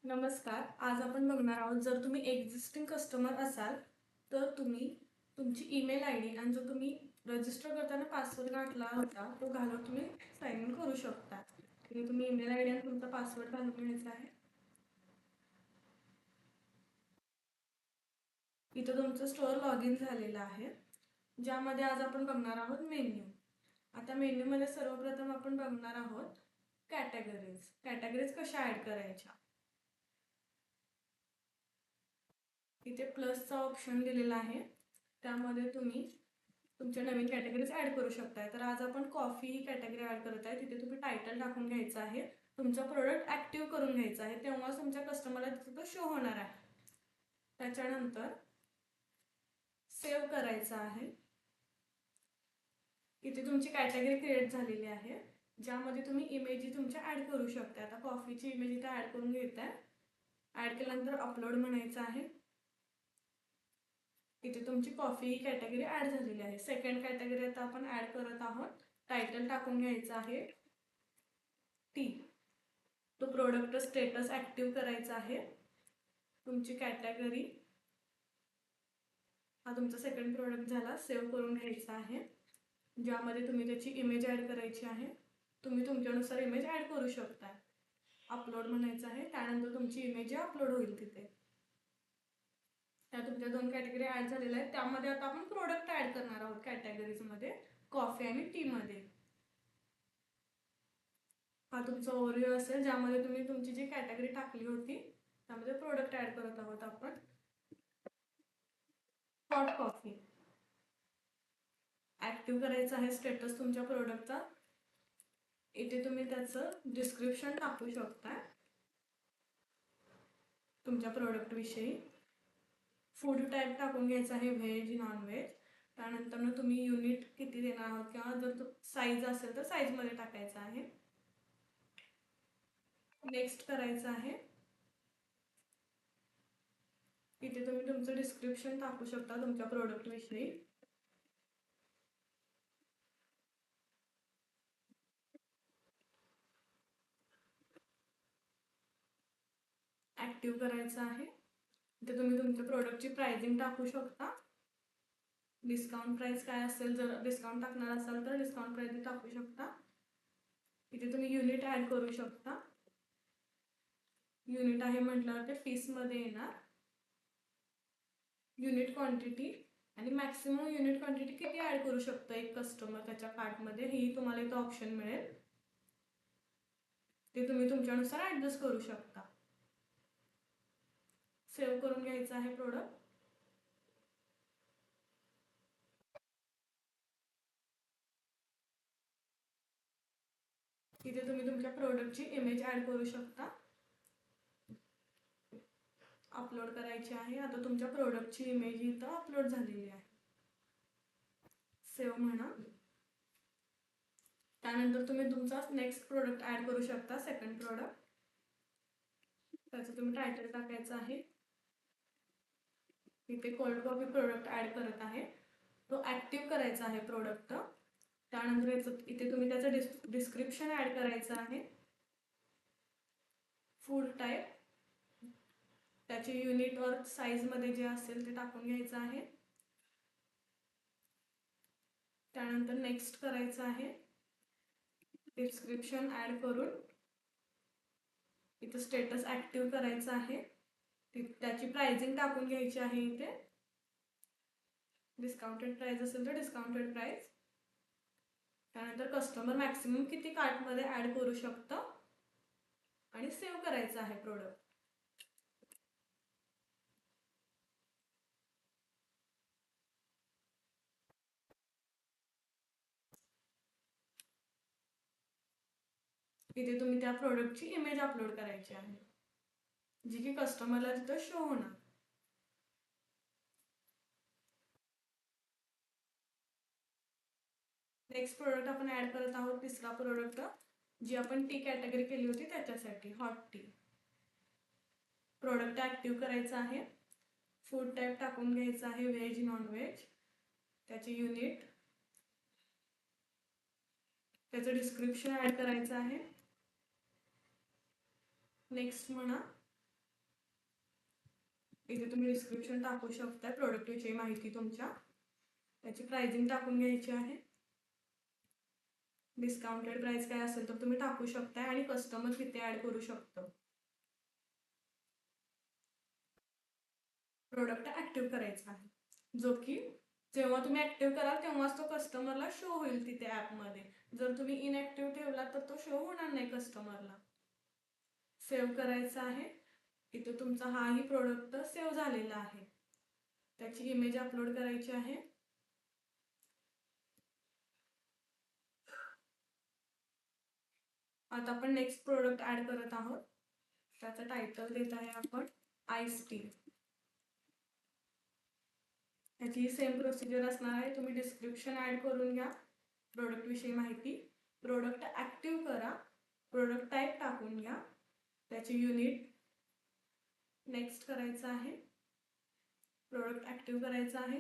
नमस्कार. आज आपण बघणार आहोत, जर तुम्ही एक्झिस्टिंग कस्टमर असाल तर तुम्ही तुमची ईमेल आय डी आणि जो तुम्ही रजिस्टर करताना पासवर्ड घातला होता तो घालून तुम्ही साइन इन करू शकता. तुम्ही ईमेल आय डी आणि तुमचा पासवर्ड घालून घ्यायचा आहे. इथं तुमचं स्टोअर लॉग इन झालेलं आहे, ज्यामध्ये आज आपण बघणार आहोत मेन्यू. आता मेन्यूमध्ये सर्वप्रथम आपण बघणार आहोत कॅटेगरीज कशा ॲड करायच्या. इथे प्लसचा ऑप्शन दिलेला आहे, त्यामध्ये तुम्ही तुमच्या नवीन कॅटेगरीज ॲड करू शकताय. तर आज आपण कॉफी ही कॅटेगरी ॲड करत आहे. तिथे तुम्ही टायटल टाकून घ्यायचं आहे, तुमचा प्रोडक्ट ॲक्टिव्ह करून घ्यायचा आहे, तेव्हाच तुमच्या कस्टमरला तिथे तो शो होणार आहे. त्याच्यानंतर सेव्ह करायचं आहे. इथे तुमची कॅटेगरी क्रिएट झालेली आहे, ज्यामध्ये तुम्ही इमेज तुमच्या ॲड करू शकता. आता कॉफीची इमेज इथे ॲड करून घेताय. ॲड केल्यानंतर अपलोड म्हणायचं आहे. इथे तुमची कॉफी ही कॅटेगरी ॲड झालेली आहे. सेकंड कॅटेगरी आता आपण ॲड करत आहोत. टायटल टाकून घ्यायचं आहे टी. तो प्रोडक्ट स्टेटस ॲक्टिव्ह करायचा आहे. तुमची कॅटेगरी हा तुमचा सेकंड प्रोडक्ट झाला. सेव्ह करून घ्यायचा आहे, ज्यामध्ये तुम्ही त्याची इमेज ॲड करायची आहे. तुम्ही तुमच्यानुसार इमेज ॲड करू शकता. अपलोड म्हणायचं आहे. त्यानंतर तुमची इमेज अपलोड होईल तिथे. त्या तुमच्या 2 कॅटेगरी ॲड झालेल्या आहेत. त्यामध्ये आता आपण प्रोडक्ट ॲड करणार आहोत कॅटेगरीजमध्ये, कॉफी आणि टीमध्ये. हा तुमचा ओव्हरव्ह्यू असेल, ज्यामध्ये तुम्ही तुमची जी कॅटेगरी टाकली होती त्यामध्ये प्रोडक्ट ॲड करत आहोत आपण. हॉट कॉफी ॲक्टिव्ह करायचा आहे स्टेटस तुमच्या प्रोडक्टचा. इथे तुम्ही त्याचं डिस्क्रिप्शन टाकू शकता तुमच्या प्रोडक्टविषयी. फूड टाईप टाकून घ्यायचं आहे, व्हेज नॉन व्हेज. त्यानंतर तुम्ही युनिट किती देणार आहोत किंवा जर साईज असेल तर साईजमध्ये टाकायचं आहे. नेक्स्ट करायचं आहे. इथे तुम्ही तुमचं डिस्क्रिप्शन टाकू शकता तुमच्या प्रोडक्टविषयी. ॲक्टिव्ह करायचं आहे. इथे तुम्ही तुमच्या प्रोडक्टची प्राइसिंग टाकू शकता. डिस्काउंट प्राइस काय असेल, जर डिस्काउंट टाकणार असाल तर डिस्काउंट प्राइस टाकू शकता. इथे तुम्ही युनिट ॲड करू शकता. युनिट आहे म्हटल्यावर ते पीसमध्ये येणार. युनिट क्वांटिटी आणि मॅक्सिमम युनिट क्वांटिटी किती ॲड करू शकतो एक कस्टमर त्याच्या कार्टमध्ये, हेही तुम्हाला इथं ऑप्शन मिळेल. ते तुम्ही तुमच्यानुसार ॲडजस्ट करू शकता. सेव्ह करून घ्यायचं आहे प्रोडक्ट. इथे तुम्ही तुमच्या प्रोडक्टची इमेज ॲड करू शकता. अपलोड करायची आहे. आता तुमच्या प्रोडक्टची इमेज इथं अपलोड झालेली आहे. सेव्ह म्हणा. त्यानंतर तुम्ही तुमचा नेक्स्ट प्रोडक्ट ॲड करू शकता, सेकंड प्रोडक्ट. त्याचं तुम्ही टायटल टाकायचं आहे. इथे कोल्ड कॉफी प्रोडक्ट ॲड करत आहे, तो ॲक्टिव्ह करायचा आहे प्रोडक्ट. त्यानंतर इथे तुम्ही त्याचं डिस्क्रिप्शन ॲड करायचं आहे. फूड टाईप, त्याचे युनिट और साईजमध्ये जे असेल ते टाकून घ्यायचं आहे. त्यानंतर नेक्स्ट करायचं आहे. डिस्क्रिप्शन ॲड करून इथं स्टेटस ॲक्टिव्ह करायचं आहे. त्याची प्राइसिंग टाकून घ्यायची आहे. इथे डिस्काउंटेड प्राइस असेल तर डिस्काउंटेड प्राइस. त्यानंतर कस्टमर मॅक्सिमम किती कार्टमध्ये ॲड करू शकतं आणि सेव्ह करायचं आहे प्रोडक्ट. इथे तुम्ही त्या प्रोडक्टची इमेज अपलोड करायची आहे, जी की कस्टमरला तिथं शो होणार. नेक्स्ट प्रोडक्ट आपण ॲड करत आहोत, तिसरा प्रोडक्ट, जी आपण टी कॅटेगरी केली होती त्याच्यासाठी, हॉट टी. प्रोडक्ट ॲक्टिव्ह करायचं आहे. फूड टाईप टाकून घ्यायचं आहे, व्हेज नॉन व्हेज. त्याचे युनिट, त्याचं डिस्क्रिप्शन ॲड करायचं आहे. नेक्स्ट म्हणा. इथे तुम्ही डिस्क्रिप्शन टाकू शकता, प्रोडक्टविषयी माहिती तुमच्या, त्याची प्राइसिंग टाकून घ्यायची आहे. डिस्काउंटेड प्राइस काय असेल तर तुम्ही टाकू शकता आणि कस्टमर किती ऍड करू शकतो. प्रोडक्ट ऍक्टिव्ह करायचा आहे, जो की जेव्हा तुम्ही ऍक्टिव्ह कराल तेव्हाच तो कस्टमरला शो होईल तिथे ॲपमध्ये. जर तुम्ही इनऍक्टिव्ह ठेवला तर तो शो होणार नाही कस्टमरला. सेव्ह करायचा आहे. इथे तुमचा हाही प्रोडक्ट सेव्ह झालेला आहे. त्याची इमेज अपलोड करायची आहे. आता आपण नेक्स्ट प्रोडक्ट ऍड करत आहोत. त्याचं टायटल देत आहे आपण आईस टी. त्याची सेम प्रोसिजर असणार आहे. तुम्ही डिस्क्रिप्शन ऍड करून घ्या, प्रोडक्ट विषयी माहिती, प्रोडक्ट ऍक्टिव्ह करा, प्रोडक्ट टाईप टाकून घ्या, त्याची युनिट नेक्स्ट करायचं आहे, प्रोडक्ट ऍक्टिव्ह करायचं आहे,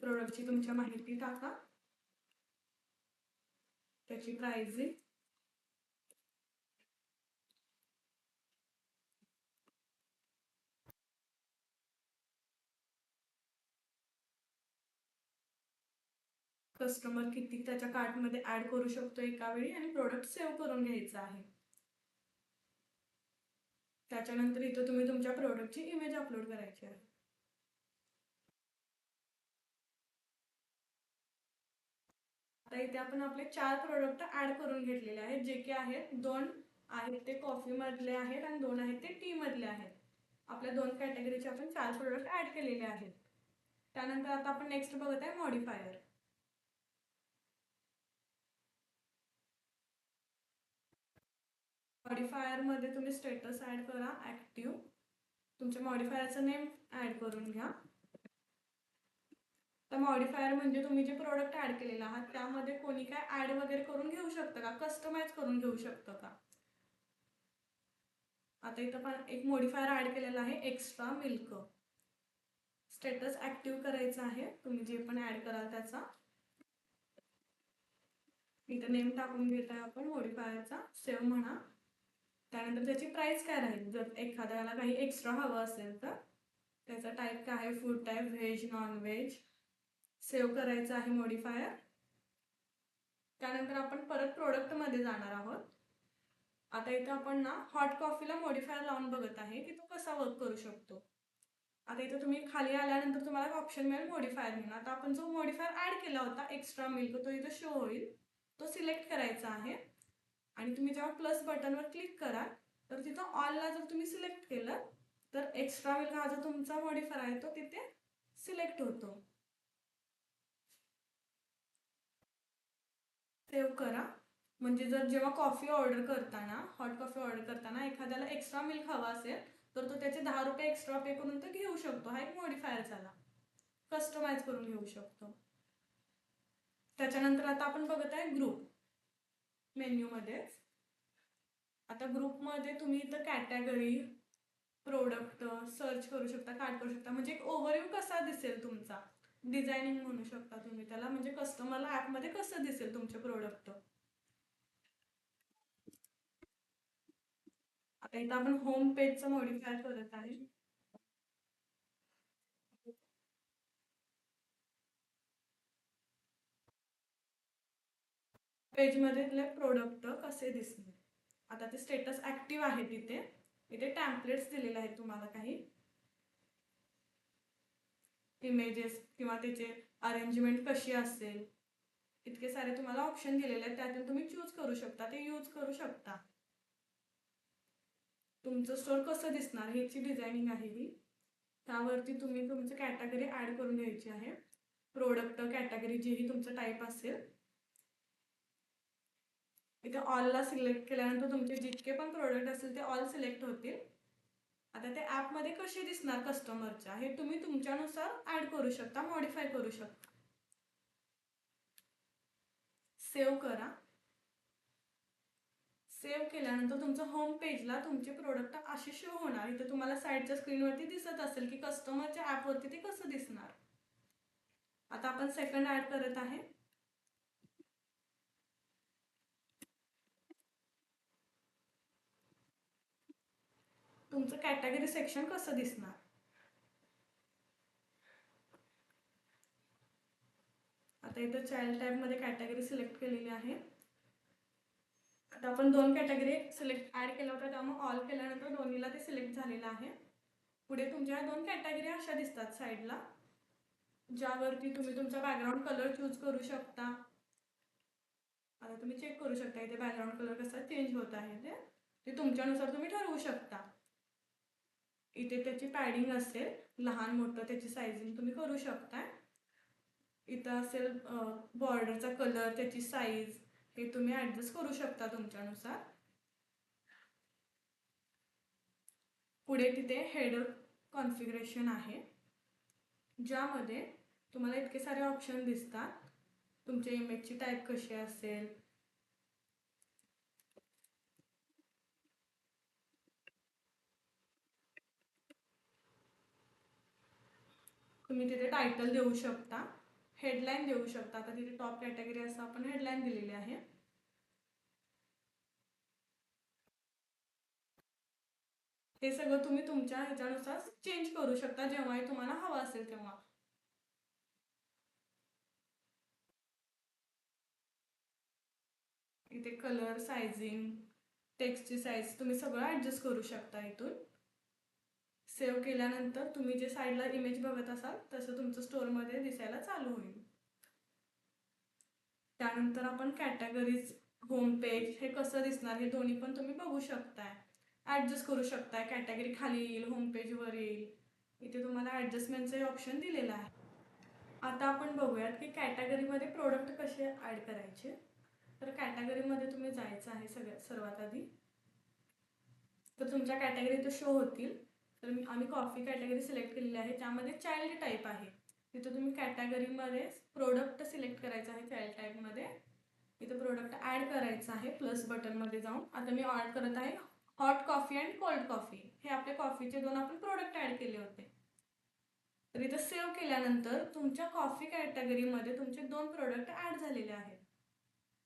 प्रोडक्टची तुमच्या माहिती टाका, त्याची प्राइसिंग, कस्टमर किती त्याच्या कार्टमध्ये ऍड करू शकतो एका वेळी, आणि प्रोडक्ट सेव्ह करून घ्यायचा आहे. त्याच्यानंतर इथं तुम्ही तुमच्या प्रोडक्टची इमेज अपलोड करायची आहे. आता इथे आपण आपले 4 प्रोडक्ट ऍड करून घेतलेले आहेत, जे की आहेत 2 आहेत ते कॉफी मधले आहेत आणि 2 आहेत ते टी मधले आहेत. आपल्या 2 कॅटेगरीचे आपण 4 प्रोडक्ट ऍड केलेले आहेत. त्यानंतर आता आपण नेक्स्ट बघत आहे मॉडिफायर. मॉडिफायर मध्ये तुम्ही स्टेटस ऍड करा ऍक्टिव्ह, तुमच्या मॉडिफायरचं नेम ऍड करून घ्या. तर मॉडिफायर म्हणजे तुम्ही जे प्रोडक्ट ऍड केलेला आहात त्यामध्ये कोणी काय ऍड वगैरे करून घेऊ शकतं का, कस्टमाइज करून घेऊ शकतं का. आता इथं पण एक मॉडिफायर ऍड केलेला आहे एक्स्ट्रा मिल्क. स्टेटस ऍक्टिव्ह करायचा आहे, तुम्ही जे पण ऍड कराल त्याचा. इथं नेम टाकून घेत आहे आपण मॉडिफायरचा, सेव्ह म्हणा. त्यानंतर त्याची प्राइस काय राहील, जर एखाद्याला काही एक्स्ट्रा हवं असेल तर. त्याचा टाईप काय आहे, food type, veg, non veg. Save करायचं आहे मॉडिफायर. त्यानंतर आपण परत प्रोडक्टमध्ये जाणार आहोत. आता इथं आपण ना हॉट कॉफीला मॉडिफायर लावून बघत आहे की तो कसा वर्क करू शकतो. आता इथं तुम्ही खाली आल्यानंतर तुम्हाला ऑप्शन मिळेल मॉडिफायर म्हणून. आता आपण जो मॉडिफायर ऍड केला होता एक्स्ट्रा मिल्क, तो इथं शो होईल, तो सिलेक्ट करायचा आहे. आणि तुम्ही जेव्हा प्लस बटनवर क्लिक कराल तर तिथं ऑलला जर तुम्ही सिलेक्ट केलं तर एक्स्ट्रा मिल्क हा जो तुमचा मॉडिफायर आहे तो तिथे सिलेक्ट होतो. सेव्ह करा. म्हणजे जर जेव्हा कॉफी ऑर्डर करताना, हॉट कॉफी ऑर्डर करताना एखाद्याला एक्स्ट्रा मिल्क हवा असेल तर तो त्याचे 10 रुपये एक्स्ट्रा पे करून तो घेऊ शकतो. हा एक मॉडिफायर झाला, कस्टमाइज करून घेऊ शकतो. त्याच्यानंतर आता आपण बघत आहे ग्रुप मेन्यूमध्ये. आता ग्रुपमध्ये तुम्ही इथं कॅटेगरी, प्रोडक्ट सर्च करू शकता, कार्ड करू शकता. म्हणजे एक ओव्हरव्ह्यू कसा दिसेल तुमचा, डिझायनिंग म्हणू शकता तुम्ही त्याला, म्हणजे कस्टमरला ॲपमध्ये कसं दिसेल तुमचे प्रोडक्ट. आता इथं आपण होम पेजचं मॉडिफाय करत आहे. पेजमध्ये प्रोडक्ट कसे दिसतील. आता ते स्टेटस ऍक्टिव्ह आहे तिथे. इथे टॅम्पलेट्स दिलेले आहेत तुम्हाला काही इमेजेस किंवा त्याचे अरेंजमेंट कशी असेल, इतके सारे तुम्हाला ऑप्शन दिलेले आहेत. त्यातून तुम्ही चूज करू शकता, ते यूज करू शकता. तुमचं स्टोर कसं दिसणार ह्याची डिझायनिंग आहे ही. त्यावरती तुम्ही तुमची कॅटेगरी ऍड करून घ्यायची आहे. प्रोडक्ट कॅटेगरी जेही तुमचं टाईप असेल, इथे ऑलला सिलेक्ट केल्यानंतर तुमचे जितके पण प्रोडक्ट असतील ते ऑल सिलेक्ट होतील. आता ते ॲपमध्ये कसे दिसणार कस्टमरच्या हे तुम्ही तुमच्यानुसार ऍड करू शकता, मॉडिफाय करू शकता. सेव्ह करा. सेव्ह केल्यानंतर तुमचं होम पेजला तुमचे प्रोडक्ट असे शो होणार. इथे तुम्हाला साईडच्या स्क्रीनवरती दिसत असेल की कस्टमरच्या ॲपवरती ते कसं दिसणार. आता आपण सेकंड ऍड करत आहे. तुमचं कॅटेगरी सेक्शन कसं दिसणार. आता इथं चाइल्ड टॅबमध्ये कॅटेगरी सिलेक्ट केलेली आहे. आता आपण 2 कॅटेगरी सिलेक्ट ॲड केलं होतं, त्यामुळे ऑल केल्यानंतर दोन्हीला ते सिलेक्ट झालेलं आहे. पुढे तुमच्या 2 कॅटेगरी अशा दिसतात साईडला, ज्यावरती तुम्ही तुमचा बॅकग्राऊंड कलर चूज करू शकता. आता तुम्ही चेक करू शकता इथे बॅकग्राऊंड कलर कसा चेंज होत आहे ते तुमच्यानुसार तुम्ही ठरवू शकता. इथे त्याची पॅडिंग असेल, लहान मोठं त्याची साईजिंग तुम्ही करू शकता. इथं असेल बॉर्डरचा कलर, त्याची साईज, हे तुम्ही ॲडजस्ट करू शकता तुमच्यानुसार. पुढे तिथे हेडर कॉन्फिगरेशन आहे, ज्यामध्ये तुम्हाला इतके सारे ऑप्शन दिसतात. तुमच्या इमेजची टाईप कशी असेल, तुम्ही तिथे टायटल देऊ शकता, हेडलाईन देऊ शकता. आता तिथे टॉप कॅटेगरी असं आपण हेडलाईन दिलेली आहे. हे सगळं तुम्ही तुमच्या ह्याच्यानुसार चेंज करू शकता जेव्हाही तुम्हाला हवं असेल तेव्हा. इथे कलर, सायझिंग, टेक्स्टची साईज तुम्ही सगळं ॲडजस्ट करू शकता. इथून सेव्ह केल्यानंतर तुम्ही जे साईडला इमेज बघत असाल तसं तुमचं स्टोअरमध्ये दिसायला चालू होईल. त्यानंतर आपण कॅटेगरीज, होम पेज हे कसं दिसणार हे दोन्ही पण तुम्ही बघू शकताय, ॲडजस्ट करू शकताय. कॅटेगरी खाली येईल, होम पेजवर येईल. इथे तुम्हाला ॲडजस्टमेंटचं ऑप्शन दिलेलं आहे. आता आपण बघूयात की कॅटेगरीमध्ये प्रोडक्ट कसे ॲड करायचे. तर कॅटेगरीमध्ये तुम्ही जायचं आहे सर्वात आधी. तर तुमच्या कॅटेगरी इथं शो होतील. तर आम्ही कॉफी कॅटेगरी सिलेक्ट केलेली आहे, त्यामध्ये चाइल्ड टाईप आहे. तिथं तुम्ही कॅटेगरीमध्ये प्रोडक्ट सिलेक्ट करायचं आहे. चाइल्ड टाईपमध्ये इथं प्रोडक्ट ॲड करायचं आहे प्लस बटनमध्ये जाऊन. आता मी ॲड करत आहे hot coffee and cold coffee. हे आपले कॉफीचे 2 आपण प्रोडक्ट ॲड केले होते. तर इथं सेव्ह केल्यानंतर तुमच्या कॉफी कॅटेगरीमध्ये तुमचे 2 प्रोडक्ट ॲड झालेले आहेत.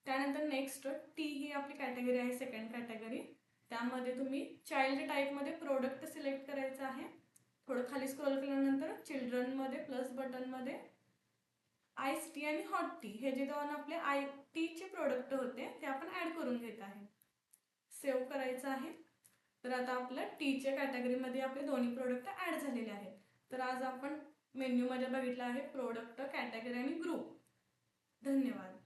त्यानंतर नेक्स्ट टी ही आपली कॅटेगरी आहे, सेकंड कॅटेगरी. त्यामध्ये तुम्ही चाइल्ड टाईपमध्ये प्रोडक्ट सिलेक्ट करायचं आहे. थोडं खाली स्क्रोल केल्यानंतर चिल्ड्रनमध्ये प्लस बटनमध्ये आईस टी आणि हॉट टी हे जे 2 आपले टीचे प्रोडक्ट होते ते आपण ॲड करून घेत आहे. सेव्ह करायचं आहे. तर आता आपल्या टीच्या कॅटेगरीमध्ये आपले दोन्ही प्रोडक्ट ॲड झालेले आहेत. तर आज आपण मेन्यूमध्ये बघितलं आहे प्रोडक्ट, कॅटेगरी आणि ग्रुप. धन्यवाद.